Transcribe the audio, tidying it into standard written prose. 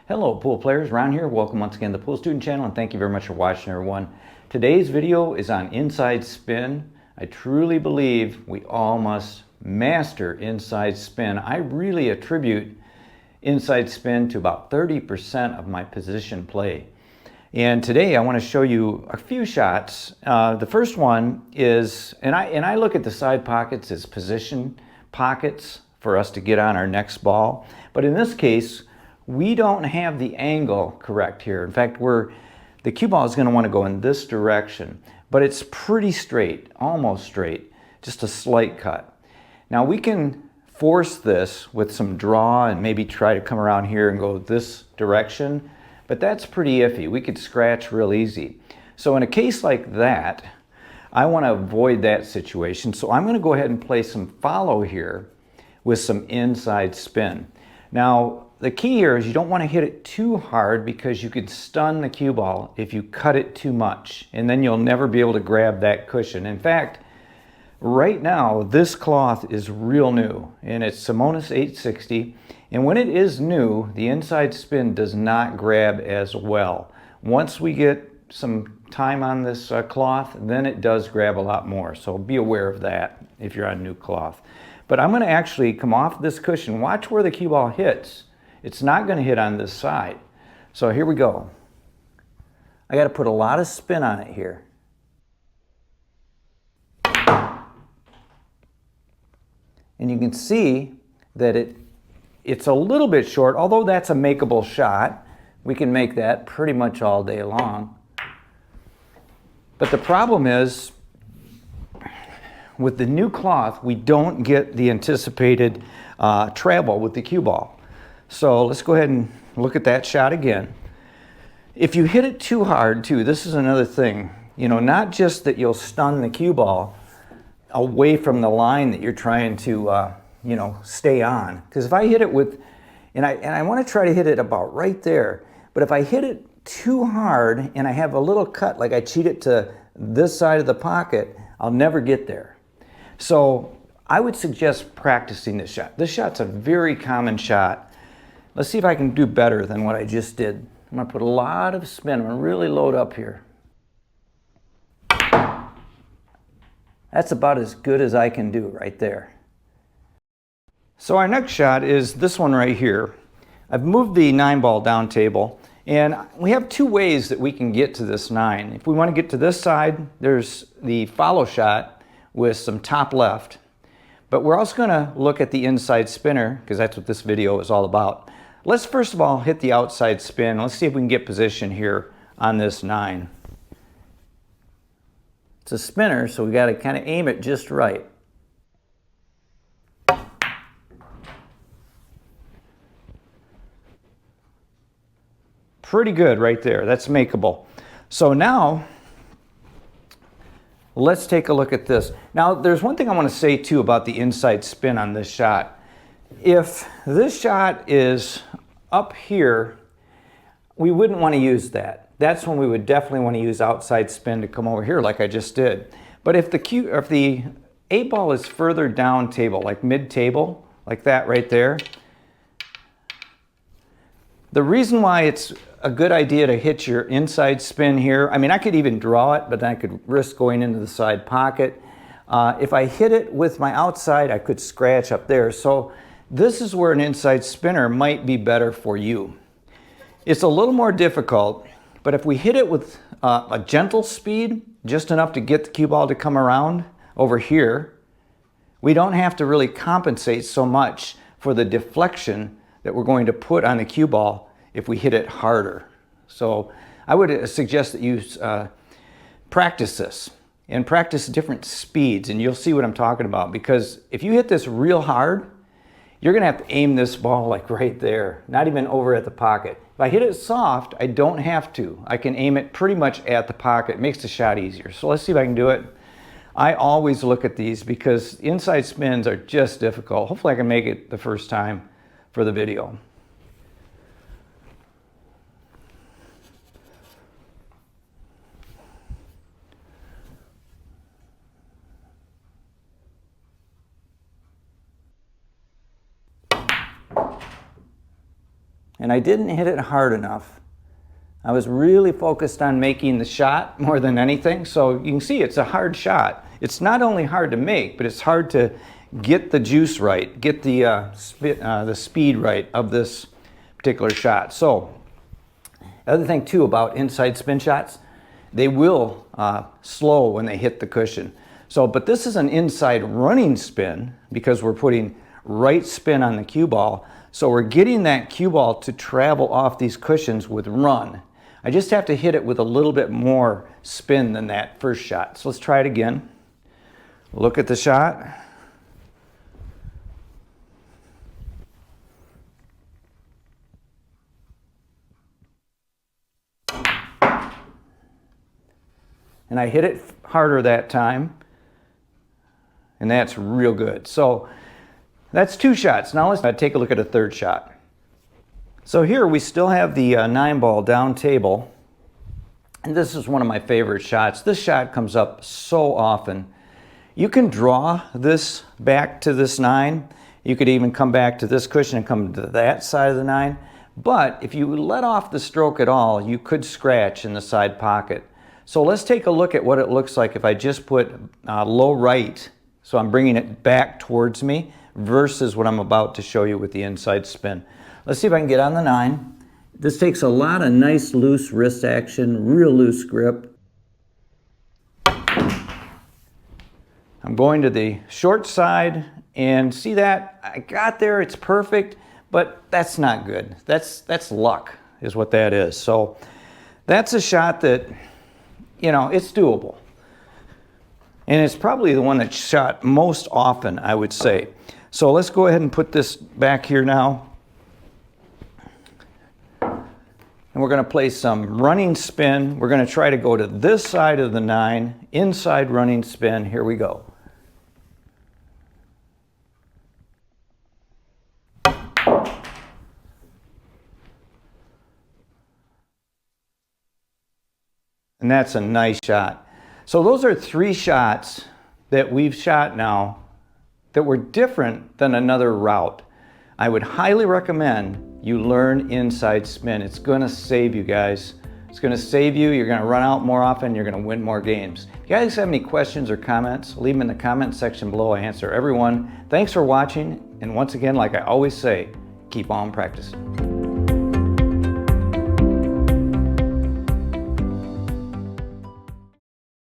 Hello pool players, Ron here. Welcome once again to the Pool Student Channel and thank you very much for watching everyone. Today's video is on inside spin. I truly believe we all must master inside spin. I really attribute inside spin to about 30% of my position play. And today I want to show you a few shots. The first one is, and I look at the side pockets as position pockets for us to get on our next ball. But in this case, we don't have the angle correct here. In fact, the cue ball is going to want to go in this direction, but it's pretty straight, almost straight, just a slight cut. Now we can force this with some draw and maybe try to come around here and go this direction, but that's pretty iffy. We could scratch real easy. So in a case like that, I want to avoid that situation. So I'm going to go ahead and play some follow here with some inside spin. Now, the key here is you don't want to hit it too hard because you could stun the cue ball if you cut it too much, and then you'll never be able to grab that cushion. In fact, right now, this cloth is real new, and it's Simonis 860, and when it is new, the inside spin does not grab as well. Once we get some time on this cloth, then it does grab a lot more, so be aware of that if you're on new cloth. But I'm going to actually come off this cushion. Watch where the cue ball hits. It's not going to hit on this side. So here we go. I got to put a lot of spin on it here. And you can see that it's a little bit short, although that's a makeable shot. We can make that pretty much all day long. But the problem is, with the new cloth, we don't get the anticipated travel with the cue ball. So let's go ahead and look at that shot again. If you hit it too hard too, this is another thing. You know, not just that you'll stun the cue ball away from the line that you're trying to, you know, stay on. Because if I hit it with, and I want to try to hit it about right there, but if I hit it too hard and I have a little cut, like I cheat it to this side of the pocket, I'll never get there. So I would suggest practicing this shot. This shot's a very common shot. Let's see if I can do better than what I just did. I'm going to put a lot of spin. I'm going to really load up here. That's about as good as I can do right there. So our next shot is this one right here. I've moved the 9-ball down table, and we have two ways that we can get to this 9. If we want to get to this side, there's the follow shot with some top left. But we're also going to look at the inside spinner, because that's what this video is all about. Let's first of all hit the outside spin. Let's see if we can get position here on this 9. It's a spinner, so we got to kind of aim it just right. Pretty good right there. That's makeable. So now, let's take a look at this. Now, there's one thing I want to say too about the inside spin on this shot. If this shot is up here, we wouldn't want to use that. That's when we would definitely want to use outside spin to come over here like I just did. But if the 8-ball is further down table, like mid-table, like that right there, the reason why it's a good idea to hit your inside spin here, I mean, I could even draw it, but then I could risk going into the side pocket. If I hit it with my outside, I could scratch up there. So this is where an inside spinner might be better for you. It's a little more difficult, but if we hit it with a gentle speed, just enough to get the cue ball to come around over here, we don't have to really compensate so much for the deflection that we're going to put on the cue ball if we hit it harder. So I would suggest that you practice this and practice different speeds, and you'll see what I'm talking about. Because if you hit this real hard, you're going to have to aim this ball like right there, not even over at the pocket. If I hit it soft, I don't have to. I can aim it pretty much at the pocket. It makes the shot easier. So let's see if I can do it. I always look at these because inside spins are just difficult. Hopefully I can make it the first time for the video. and I didn't hit it hard enough. I was really focused on making the shot more than anything. So you can see it's a hard shot. It's not only hard to make, but it's hard to get the juice right, get the speed right of this particular shot. So the other thing too about inside spin shots, they will slow when they hit the cushion. So, but this is an inside running spin because we're putting right spin on the cue ball. So we're getting that cue ball to travel off these cushions with run. I just have to hit it with a little bit more spin than that first shot. So let's try it again. Look at the shot. And I hit it harder that time. And that's real good. So that's 2 shots. Now let's take a look at a third shot. So here we still have the 9-ball down table. And this is one of my favorite shots. This shot comes up so often. You can draw this back to this 9. You could even come back to this cushion and come to that side of the 9. But if you let off the stroke at all, you could scratch in the side pocket. So let's take a look at what it looks like if I just put low right. So I'm bringing it back towards me versus what I'm about to show you with the inside spin. Let's see if I can get on the 9. This takes a lot of nice loose wrist action, real loose grip. I'm going to the short side and see that? I got there, it's perfect, but that's not good. That's luck is what that is. So that's a shot that, you know, it's doable. And it's probably the one that's shot most often, I would say. So let's go ahead and put this back here now. And we're going to play some running spin. We're going to try to go to this side of the 9, inside running spin. Here we go. And that's a nice shot. So those are 3 shots that we've shot now that were different than another route. I would highly recommend you learn inside spin. It's gonna save you guys. It's gonna save you. You're gonna run out more often. You're gonna win more games. If you guys have any questions or comments, leave them in the comment section below. I answer everyone. Thanks for watching. And once again, like I always say, keep on practicing.